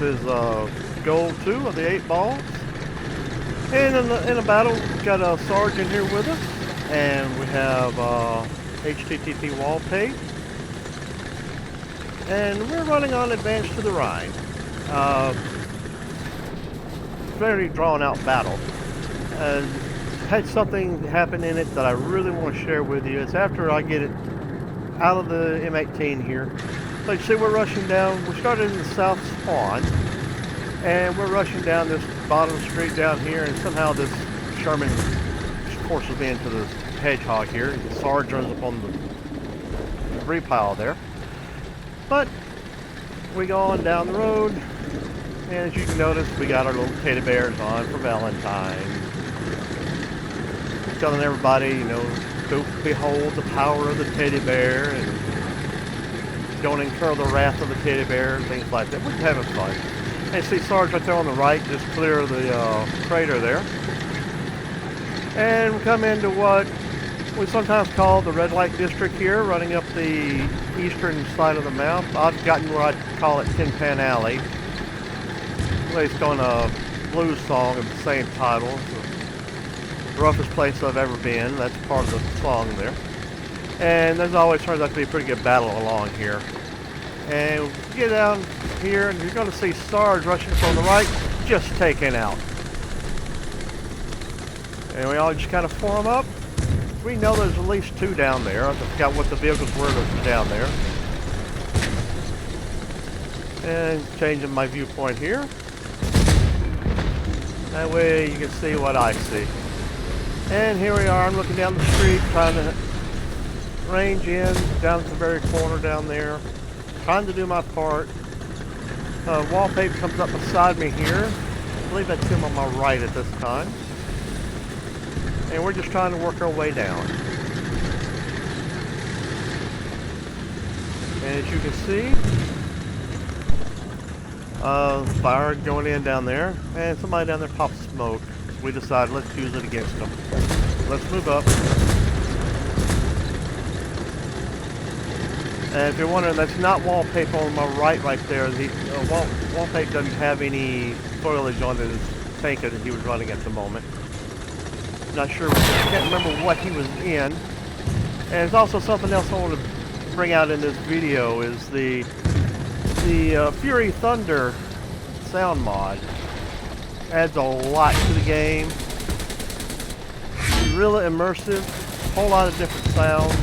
is goal 2 of the 8 balls. And in the battle, we've got a sergeant here with us, and we have HTTP wall page. And we're running on Advance To The Rhine. Very drawn out battle. Had something happen in it that I really want to share with you. It's after I get it out of the M18 here. So you see we're rushing down. We started in the south spawn, and we're rushing down this bottom street down here, and somehow this Sherman forces me into the hedgehog here. The Sarge runs up on the debris pile there. But we go on down the road, and as you can notice, we got our little teddy bears on for Valentine's. Telling everybody, you know, to behold the power of the teddy bear, and don't incur the wrath of the teddy bear, and things like that. We're having fun. And you see Sarge right there on the right, just clear of the crater there. And we come into what we sometimes call the red light district here, running up the eastern side of the map. I've gotten where I'd call it Tin Pan Alley, based on a blues song of the same title. The roughest place I've ever been. That's part of the song there. And there's always turns out to be a pretty good battle along here. And we get down here, and you're going to see Sarge rushing from the right, just taken out. And we all just kind of form up. We know there's at least 2 down there. I forgot what the vehicles were that were down there. And changing my viewpoint here. That way you can see what I see. And here we are. I'm looking down the street, trying to range in down to the very corner down there, trying to do my part. Wallpaper comes up beside me here. I believe that's him on my right at this time. And we're just trying to work our way down. And as you can see, fire going in down there, and somebody down there pops smoke. So we decided let's use it against them. Let's move up. And if you're wondering, that's not wallpaper on my right there. The wallpaper doesn't have any foliage on his tanker that he was running at the moment. Not sure, I can't remember what he was in. And there's also something else I want to bring out in this video is the Fury Thunder sound mod. Adds a lot to the game. Really immersive, a whole lot of different sounds.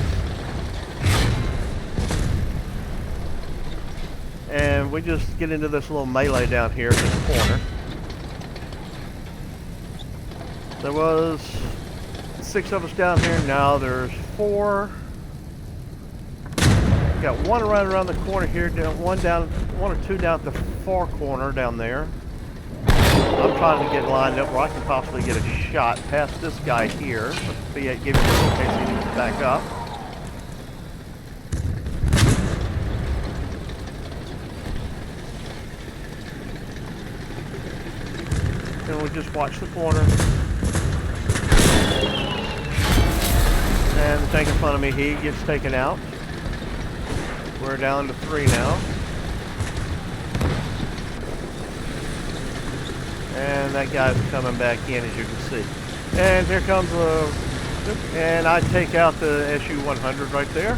And we just get into this little melee down here in this corner. There was 6 of us down here, now there's 4. Got one right around the corner here, one or two down at the far corner down there. I'm trying to get lined up where I can possibly get a shot past this guy here. Let's see it, give him in case he needs to back up. And we'll just watch the corner. And the tank in front of me, he gets taken out. We're down to 3 now. And that guy's coming back in, as you can see. And here comes and I take out the SU-100 right there.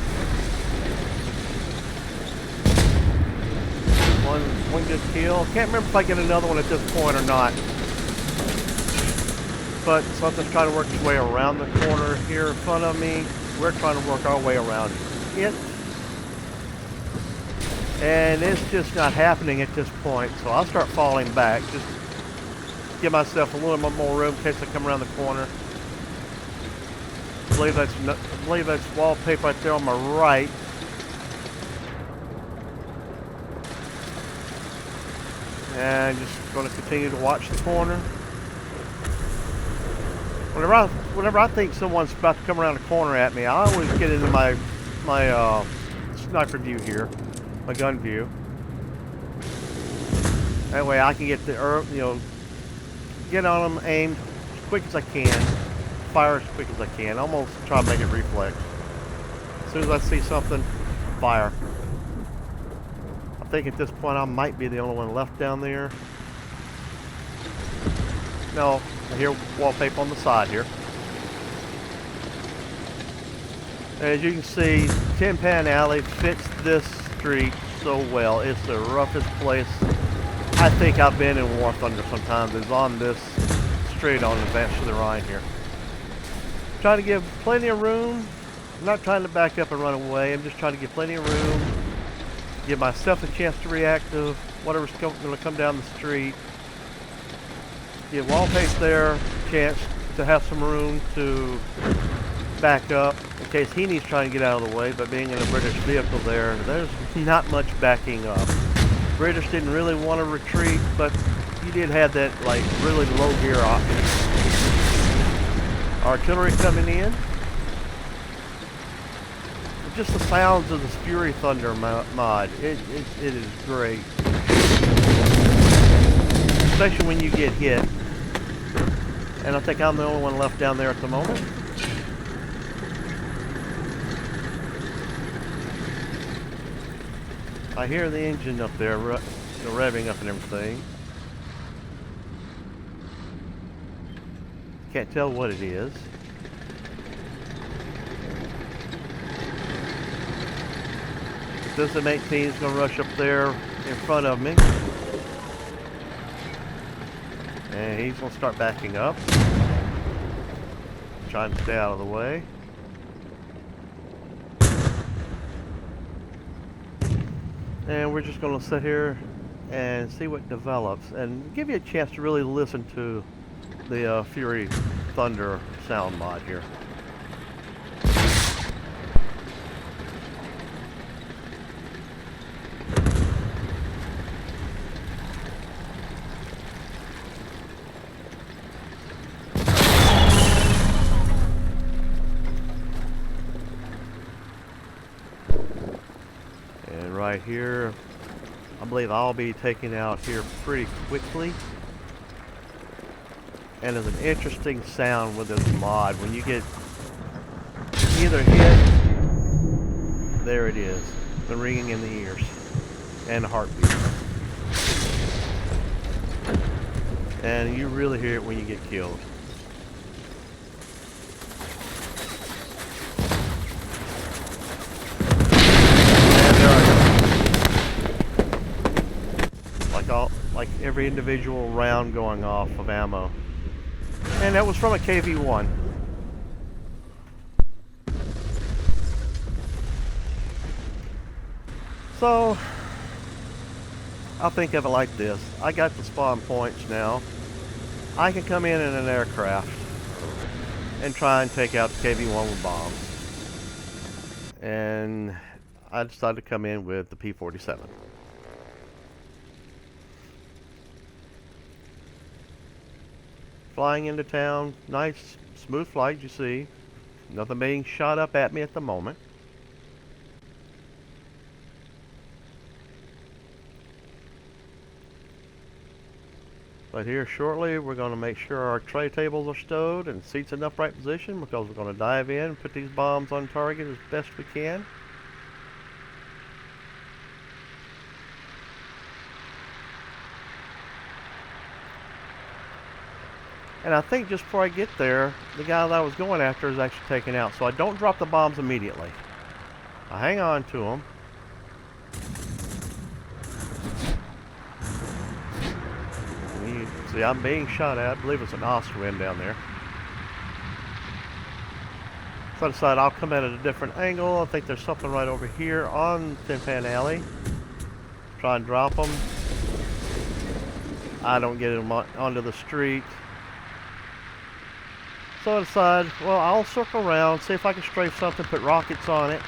One good kill. Can't remember if I get another one at this point or not. But something's trying to work its way around the corner here in front of me. We're trying to work our way around it. And it's just not happening at this point, so I'll start falling back. Just give myself a little bit more room in case I come around the corner. I believe that's wallpaper right there on my right. And just going to continue to watch the corner. Whenever I think someone's about to come around the corner at me, I always get into my sniper view here, my gun view. That way I can get get on them, aim as quick as I can, fire as quick as I can. Almost try to make it reflex. As soon as I see something, fire. I think at this point I might be the only one left down there. No, I hear wallpaper on the side here. As you can see, Tin Pan Alley fits this street so well. It's the roughest place I think I've been in War Thunder sometimes, is on this street on Advance To The Rhine here. Trying to give plenty of room. I'm not trying to back up and run away. I'm just trying to give plenty of room. Give myself a chance to react to whatever's going to come down the street. Give Wallpace there a chance to have some room to back up in case he needs to try and get out of the way. But being in a British vehicle there's not much backing up. British didn't really want to retreat, but you did have that like really low gear option. Artillery coming in. Just the sounds of this Fury Thunder mod, it is great. Especially when you get hit. And I think I'm the only one left down there at the moment. I hear the engine up there revving up and everything. Can't tell what it is. This M18 is going to rush up there in front of me. And he's going to start backing up. Trying to stay out of the way. And we're just going to sit here and see what develops and give you a chance to really listen to the Fury Thunder sound mod here. And right here, I believe I'll be taken out here pretty quickly. And there's an interesting sound with this mod. When you get either hit, there it is. The ringing in the ears. And the heartbeat. And you really hear it when you get killed. And there are like every individual round going off of ammo. And that was from a KV-1. So, I'll think of it like this. I got the spawn points now. I can come in an aircraft and try and take out the KV-1 with bombs. And I decided to come in with the P-47. Flying into town, nice smooth flight, you see. Nothing being shot up at me at the moment. But here shortly we're going to make sure our tray tables are stowed and seats in upright position, because we're going to dive in and put these bombs on target as best we can. And I think just before I get there, the guy that I was going after is actually taken out. So I don't drop the bombs immediately. I hang on to them. And you see, I'm being shot at. I believe it's an Austrian down there. So I decided I'll come at it at a different angle. I think there's something right over here on Tin Pan Alley. Try and drop them. I don't get them onto the street. So I decide, well, I'll circle around, see if I can strafe something, put rockets on it.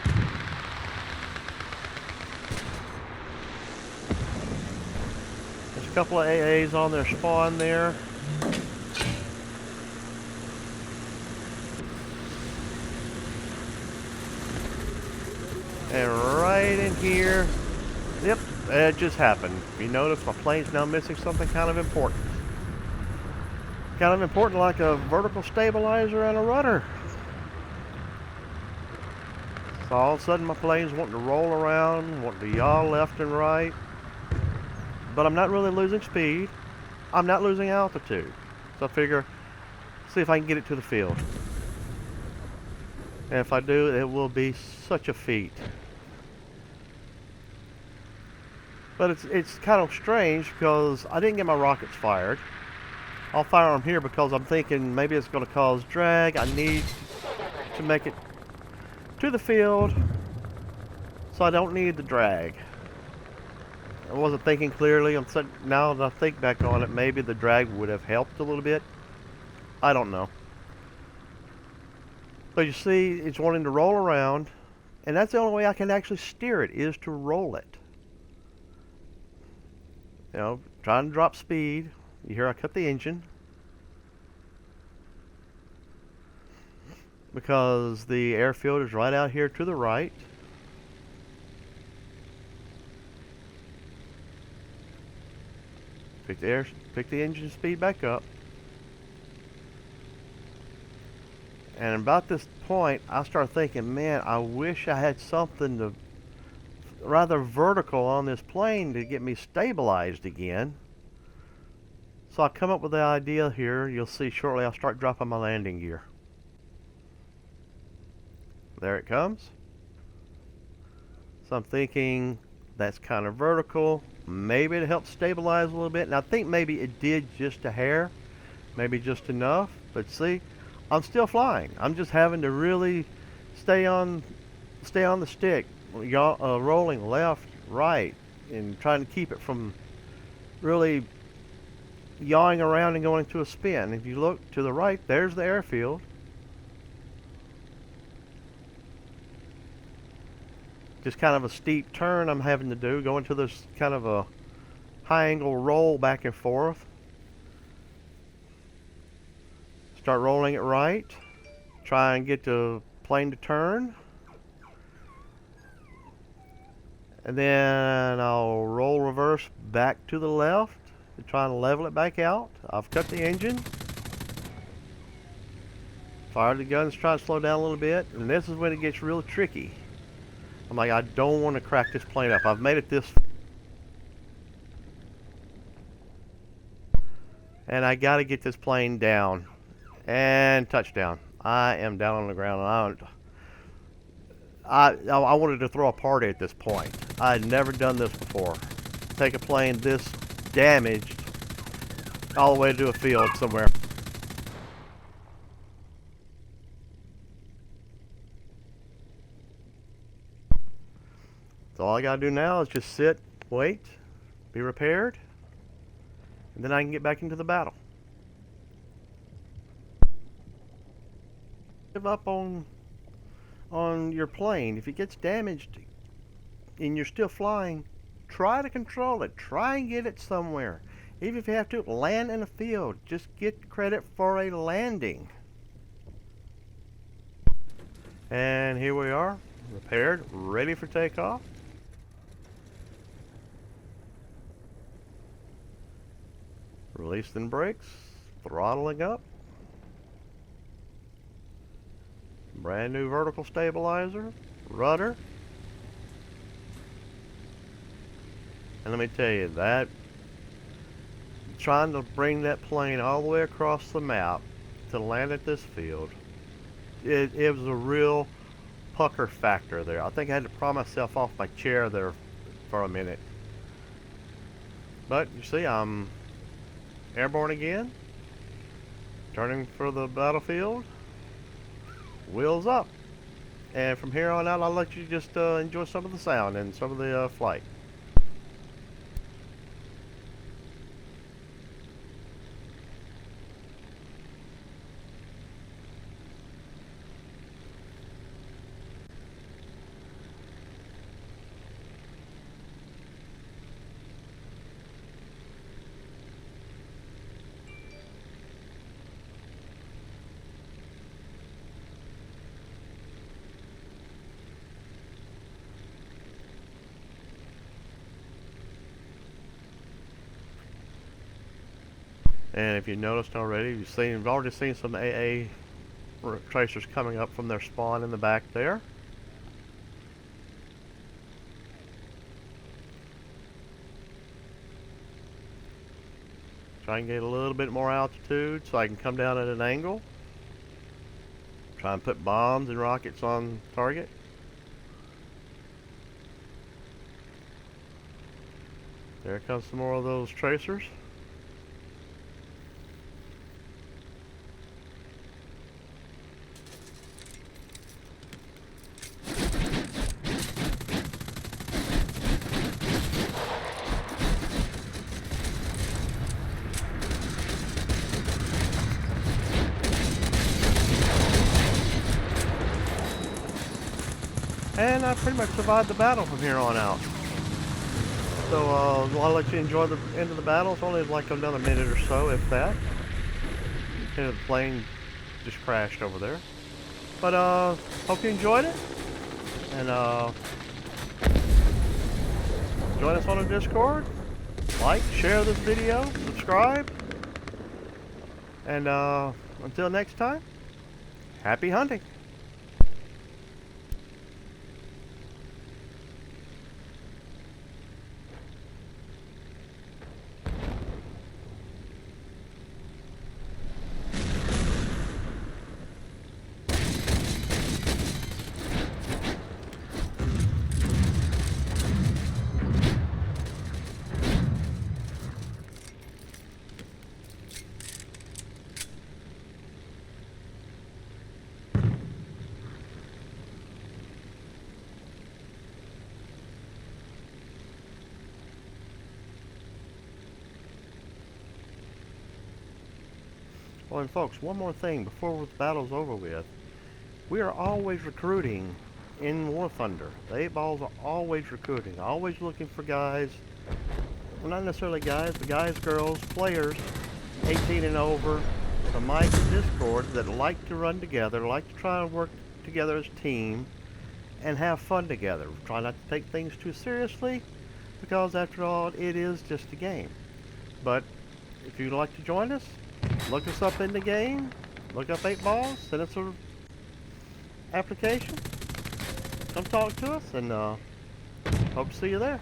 There's a couple of AAs on their spawn there. And right in here, yep, it just happened. You notice my plane's now missing something kind of important. Kind of important, like a vertical stabilizer and a rudder. So all of a sudden my plane's wanting to roll around, wanting to yaw left and right. but I'm not really losing speed. I'm not losing altitude. So I figure, see if I can get it to the field. And if I do, it will be such a feat. But it's kind of strange because I didn't get my rockets fired. I'll fire them here because I'm thinking maybe it's going to cause drag. I need to make it to the field so I don't need the drag. I wasn't thinking clearly. Now that I think back on it, maybe the drag would have helped a little bit. I don't know. But you see, it's wanting to roll around, and that's the only way I can actually steer it, is to roll it. You know, trying to drop speed. You hear I cut the engine because the airfield is right out here to the right. Pick the engine speed back up. And about this point, I start thinking, man, I wish I had something to rather vertical on this plane to get me stabilized again. So I come up with the idea here. You'll see shortly I'll start dropping my landing gear. There it comes. So I'm thinking that's kind of vertical. Maybe it helps stabilize a little bit. And I think maybe it did just a hair. Maybe just enough. But see, I'm still flying. I'm just having to really stay on the stick, rolling left, right, and trying to keep it from really yawing around and going into a spin. If you look to the right, there's the airfield. Just kind of a steep turn I'm having to do, going to this kind of a high angle roll back and forth. Start rolling it right. Try and get the plane to turn. And then I'll roll reverse back to the left to try and level it back out. I've cut the engine. Fired the guns, try to slow down a little bit. And this is when it gets real tricky. I'm like, I don't want to crack this plane up. I've made it this far. And I got to get this plane down. And touchdown. I am down on the ground. And I wanted to throw a party at this point. I had never done this before. Take a plane this damaged all the way to a field somewhere. So all I gotta do now is just sit, wait, be repaired, and then I can get back into the battle. Give up on your plane. If it gets damaged and you're still flying, try to control it. Try and get it somewhere. Even if you have to land in a field, just get credit for a landing. And here we are, repaired, ready for takeoff. Releasing brakes, throttling up. Brand new vertical stabilizer, rudder. And let me tell you, that trying to bring that plane all the way across the map to land at this field, it was a real pucker factor there. I think I had to pry myself off my chair there for a minute. But you see, I'm airborne again, turning for the battlefield, wheels up. And from here on out, I'll let you just enjoy some of the sound and some of the flight. And if you noticed already, you've already seen some AA tracers coming up from their spawn in the back there. Try and get a little bit more altitude so I can come down at an angle. Try and put bombs and rockets on target. There comes some more of those tracers. And I pretty much survived the battle from here on out. So I'll let you enjoy the end of the battle. It's only like another minute or so, if that. And the plane just crashed over there. But hope you enjoyed it. And join us on the Discord. Like, share this video, subscribe. And until next time, happy hunting. Well, and folks, one more thing before the battle's over with. We are always recruiting in War Thunder. The 8 Balls are always recruiting, always looking for guys. Well, not necessarily guys, but guys, girls, players, 18 and over, the mic and Discord that like to run together, like to try and work together as a team, and have fun together. Try not to take things too seriously, because after all, it is just a game. But if you'd like to join us, look us up in the game, look up 8 Balls, send us an application, come talk to us, and hope to see you there.